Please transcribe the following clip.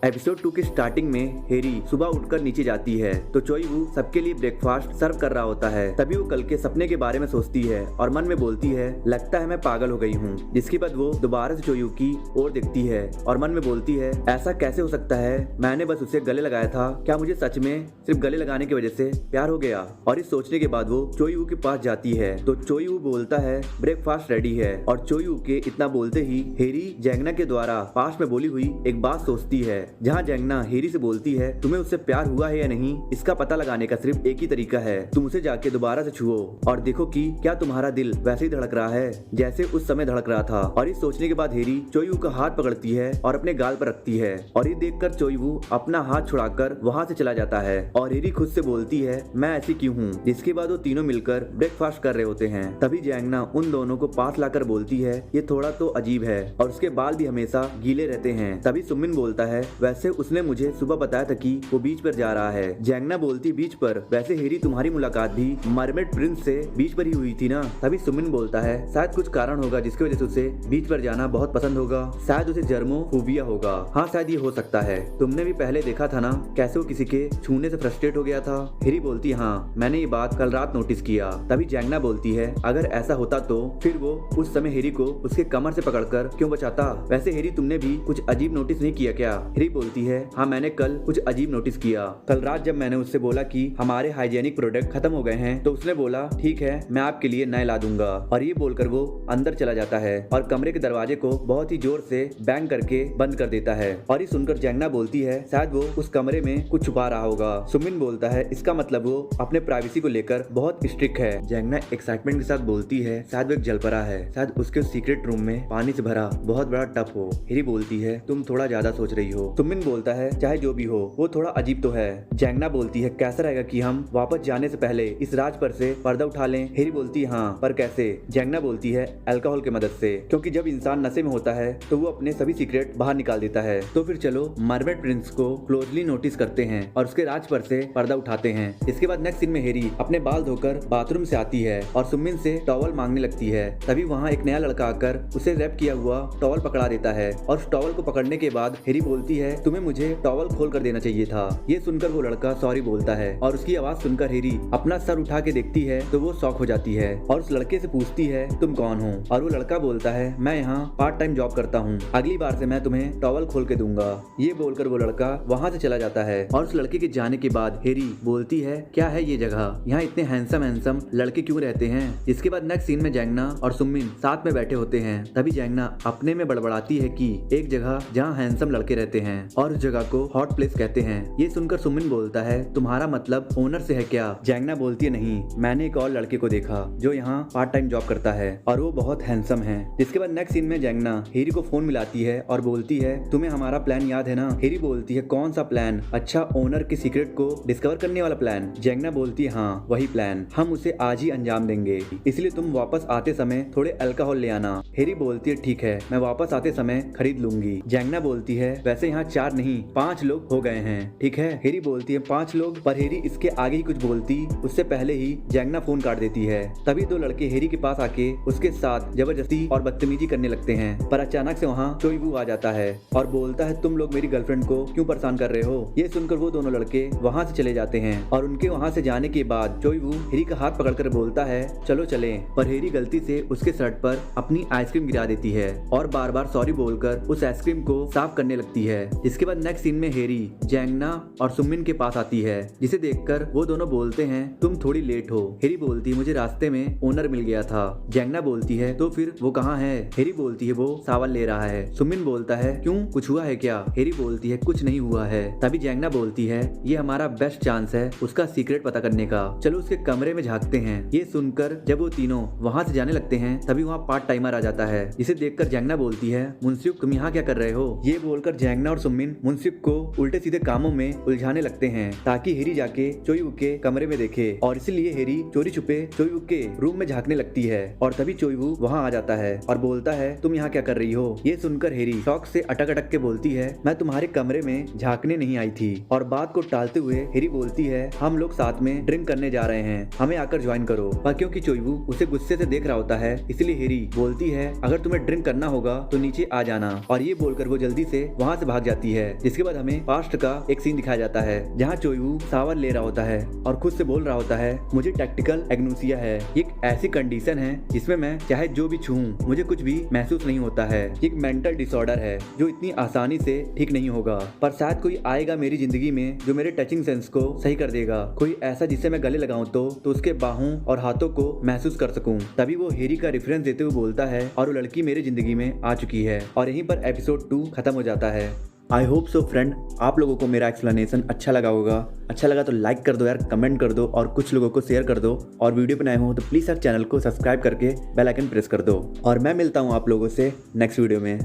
Episode 2 की starting में हेरी सुबह उठकर नीचे जाती है तो चोई वू सबके लिए ब्रेकफास्ट सर्व कर रहा होता है। तभी वो कल के सपने के बारे में सोचती है और मन में बोलती है, लगता है मैं पागल हो गई हूँ। जिसके बाद वो दोबारा से चोई वू की ओर देखती है और मन में बोलती है, ऐसा कैसे हो सकता है, मैंने बस उसे गले लगाया था, क्या मुझे सच में सिर्फ गले लगाने की वजह से प्यार हो गया। और इस सोचने के बाद वो चोई वू के पास जाती है तो चोई वू बोलता है ब्रेकफास्ट रेडी है। और चोई वू के इतना बोलते ही हेरी जैंगना के द्वारा पास्ट में बोली हुई एक बात सोचती है, जहाँ जैंगना हेरी से बोलती है, तुम्हें उससे प्यार हुआ है या नहीं, इसका पता लगाने का सिर्फ एक ही तरीका है, तुम उसे जाके दोबारा से छुओ और देखो कि क्या तुम्हारा दिल वैसे ही धड़क रहा है जैसे उस समय धड़क रहा था। और इस सोचने के बाद हेरी चोई वू का हाथ पकड़ती है और अपने गाल पर रखती है और ये देखकर चोई वू अपना हाथ छुड़ाकर वहाँ से चला जाता है। और हेरी खुद से बोलती है, मैं ऐसी क्यों हूँ। जिसके बाद वो तीनों मिलकर ब्रेकफास्ट कर रहे होते हैं। तभी जैंगना उन दोनों को पास लाकर बोलती है, ये थोड़ा तो अजीब है और उसके बाल भी हमेशा गीले रहते हैं। तभी सुमिन बोलता है, वैसे उसने मुझे सुबह बताया था कि वो बीच पर जा रहा है। जैंगना बोलती, बीच पर, वैसे हेरी तुम्हारी मुलाकात भी मरमेड प्रिंस से बीच पर ही हुई थी ना। तभी सुमिन बोलता है, शायद कुछ कारण होगा जिसकी वजह से उसे बीच पर जाना बहुत पसंद होगा, शायद उसे जर्मोफोबिया होगा। हाँ शायद ये हो सकता है, तुमने भी पहले देखा था ना कैसे वो किसी के छूने से फ्रस्ट्रेट हो गया था। हेरी बोलती, हाँ मैंने ये बात कल रात नोटिस किया। तभी जैंगना बोलती है, अगर ऐसा होता तो फिर वो उस समय हेरी को उसके कमर से पकड़कर क्यों बचाता। वैसे हेरी तुमने भी कुछ अजीब नोटिस नहीं किया क्या। हेरी बोलती है, हाँ मैंने कल कुछ अजीब नोटिस किया। कल रात जब मैंने उससे बोला कि हमारे हाइजेनिक प्रोडक्ट खत्म हो गए हैं तो उसने बोला, ठीक है मैं आपके लिए नए ला दूंगा। और ये बोलकर वो अंदर चला जाता है और कमरे के दरवाजे को बहुत ही जोर से बैंग करके बंद कर देता है। और ये सुनकर जैंगना बोलती है, शायद वो उस कमरे में कुछ छुपा रहा होगा। सुमिन बोलता है, इसका मतलब वो अपने प्राइवेसी को लेकर बहुत स्ट्रिक्ट है। जैंगना एक्साइटमेंट के साथ बोलती है, शायद वो एक जलपरा है, शायद उसके सीक्रेट रूम में पानी से भरा बहुत बड़ा टब हो। हेरी बोलती है, तुम थोड़ा ज्यादा सोच रही हो। सुमिन बोलता है, चाहे जो भी हो वो थोड़ा अजीब तो है। जैंगना बोलती है, कैसा रहेगा कि हम वापस जाने से पहले इस राज पर से पर्दा उठा लें। हेरी बोलती है, हाँ पर कैसे। जैंगना बोलती है, अल्कोहल की मदद से, क्योंकि जब इंसान नशे में होता है तो वो अपने सभी सीक्रेट बाहर निकाल देता है। तो फिर चलो मरमेड प्रिंस को क्लोजली नोटिस करते हैं और उसके राज पर से पर्दा उठाते हैं। इसके बाद नेक्स्ट सीन में हेरी अपने बाल धोकर बाथरूम से आती है और सुमिन से टॉवल मांगने लगती है। तभी वहाँ एक नया लड़का आकर उसे रैप किया हुआ टॉवल पकड़ा देता है और उस टॉवल को पकड़ने के बाद हेरी बोलती है, तुम्हें मुझे टॉवल खोल कर देना चाहिए था। ये सुनकर वो लड़का सॉरी बोलता है और उसकी आवाज सुनकर हेरी अपना सर उठा के देखती है तो वो शॉक हो जाती है और उस लड़के से पूछती है, तुम कौन हो। और वो लड़का बोलता है, मैं यहाँ पार्ट टाइम जॉब करता हूँ, अगली बार से मैं तुम्हें टॉवल खोल के दूंगा। ये बोलकर वो लड़का वहाँ से चला जाता है। और उस लड़के के जाने के बाद हेरी बोलती है, क्या है ये जगह, यहाँ इतने हैंडसम लड़के क्यों रहते हैं। इसके बाद नेक्स्ट सीन में जैंगना और सुमिन साथ में बैठे होते हैं। तभी जैंगना अपने में बड़बड़ाती है कि एक जगह जहाँ हैंडसम लड़के रहते हैं और उस जगह को हॉट प्लेस कहते हैं। ये सुनकर सुमिन बोलता है, तुम्हारा मतलब ओनर से है क्या। जैंगना बोलती है, नहीं मैंने एक और लड़के को देखा जो यहाँ पार्ट टाइम जॉब करता है और वो बहुत हैंडसम है। इसके बाद नेक्स्ट सीन में जैंगना हेरी को फोन मिलाती है और बोलती है, तुम्हें हमारा प्लान याद है ना। हेरी बोलती है, कौन सा प्लान। अच्छा, ओनर के सीक्रेट को डिस्कवर करने वाला प्लान। जैंगना बोलती है, हाँ वही प्लान, हम उसे आज ही अंजाम देंगे, इसलिए तुम वापस आते समय थोड़े अल्कोहल ले आना। हेरी बोलती है, ठीक है मैं वापस आते समय खरीद लूंगी। जैंगना बोलती है, वैसे यहाँ 4 नहीं 5 लोग हो गए हैं, ठीक है। हेरी बोलती है, 5 लोग। पर हेरी इसके आगे ही कुछ बोलती उससे पहले ही जैंगना फोन काट देती है। तभी 2 लड़के हेरी के पास आके उसके साथ जबरदस्ती और बदतमीजी करने लगते हैं। पर अचानक से वहाँ चोई वू आ जाता है और बोलता है, तुम लोग मेरी गर्लफ्रेंड को क्यों परेशान कर रहे हो। ये सुनकर वो दोनों लड़के वहाँ से चले जाते हैं और उनके वहाँ से जाने के बाद चोई वू हेरी का हाथ पकड़कर बोलता है, चलो चलें। पर हेरी गलती से उसके शर्ट पर अपनी आइसक्रीम गिरा देती है और बार बार सॉरी बोलकर उस आइसक्रीम को साफ करने लगती है। इसके बाद नेक्स्ट सीन में हेरी जैंगना और सुमिन के पास आती है, जिसे देखकर वो दोनों बोलते हैं, तुम थोड़ी लेट हो। हेरी बोलती है, मुझे रास्ते में ओनर मिल गया था। जैंगना बोलती है, तो फिर वो कहाँ है। हेरी बोलती है, वो सावन ले रहा है। सुमिन बोलता है, क्यों कुछ हुआ है क्या। हेरी बोलती है, कुछ नहीं हुआ है। तभी जैंगना बोलती है, ये हमारा बेस्ट चांस है उसका सीक्रेट पता करने का, चलो उसके कमरे में झांकते हैं। ये सुनकर जब वो तीनों वहाँ से जाने लगते हैं तभी वहाँ पार्ट टाइमर आ जाता है, जिसे देखकर जैंगना बोलती है, मुंसिफ तुम यहाँ क्या कर रहे हो। ये बोलकर जैंगना और सुमिन मुंसिफ को उल्टे सीधे कामों में उलझाने लगते हैं ताकि हेरी जाके चोई वू के कमरे में देखे। और इसलिए हेरी चोरी छुपे चोई वू के रूम में झांकने लगती है और तभी चोई वू वहाँ आ जाता है और बोलता है, तुम यहाँ क्या कर रही हो। ये सुनकर हेरी शौक से अटक अटक के बोलती है, मैं तुम्हारे कमरे में झांकने नहीं आई थी। और बात को टालते हुए हेरी बोलती है, हम लोग साथ में ड्रिंक करने जा रहे हैं, हमें आकर ज्वाइन करो। पर क्योंकि चोई वू उसे गुस्से से देख रहा होता है इसलिए हेरी बोलती है, अगर तुम्हें ड्रिंक करना होगा तो नीचे आ जाना। और ये बोलकर वो जल्दी से वहाँ से भाग जाती है। जिसके बाद हमें पास्ट का एक सीन दिखाया जाता है जहाँ चोईवू शावर ले रहा होता है और खुद से बोल रहा होता है, मुझे टैक्टिकल एग्नोसिया है। एक ऐसी कंडीशन है जिसमें मैं चाहे जो भी छूऊं मुझे कुछ भी महसूस नहीं होता है। एक मेंटल डिसऑर्डर है जो इतनी आसानी से ठीक नहीं होगा, पर शायद कोई आएगा मेरी जिंदगी में जो मेरे टचिंग सेंस को सही कर देगा। कोई ऐसा जिसे मैं गले लगाऊं तो उसके बाहों और हाथों को महसूस कर सकूं। तभी वो हेरी का रेफरेंस देते हुए बोलता है और वो लड़की मेरी जिंदगी में आ चुकी है। और यहीं पर एपिसोड 2 खत्म हो जाता है। आई होप सो फ्रेंड, आप लोगों को मेरा एक्सप्लेनेशन अच्छा लगा होगा। अच्छा लगा तो लाइक कर दो यार, कमेंट कर दो और कुछ लोगों को शेयर कर दो। और वीडियो बनाए हो तो प्लीज़ यार चैनल को सब्सक्राइब करके बेल आइकन प्रेस कर दो। और मैं मिलता हूँ आप लोगों से नेक्स्ट वीडियो में।